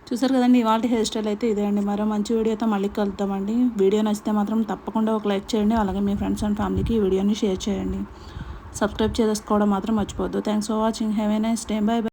చూసారు కదండి, ఇవాళ హెయిర్ స్టైల్ అయితే ఇదే అండి. మరో మంచి వీడియోతో మళ్ళీ కలుద్దామండి. వీడియో నచ్చితే మాత్రం తప్పకుండా ఒక లైక్ చేయండి. అలాగే మీ ఫ్రెండ్స్ అండ్ ఫ్యామిలీకి ఈ వీడియోని షేర్ చేయండి. సబ్స్క్రైబ్ చేసుకోవడం మాత్రం మర్చిపోవద్దు. Thanks for watching. Have a nice day. By by.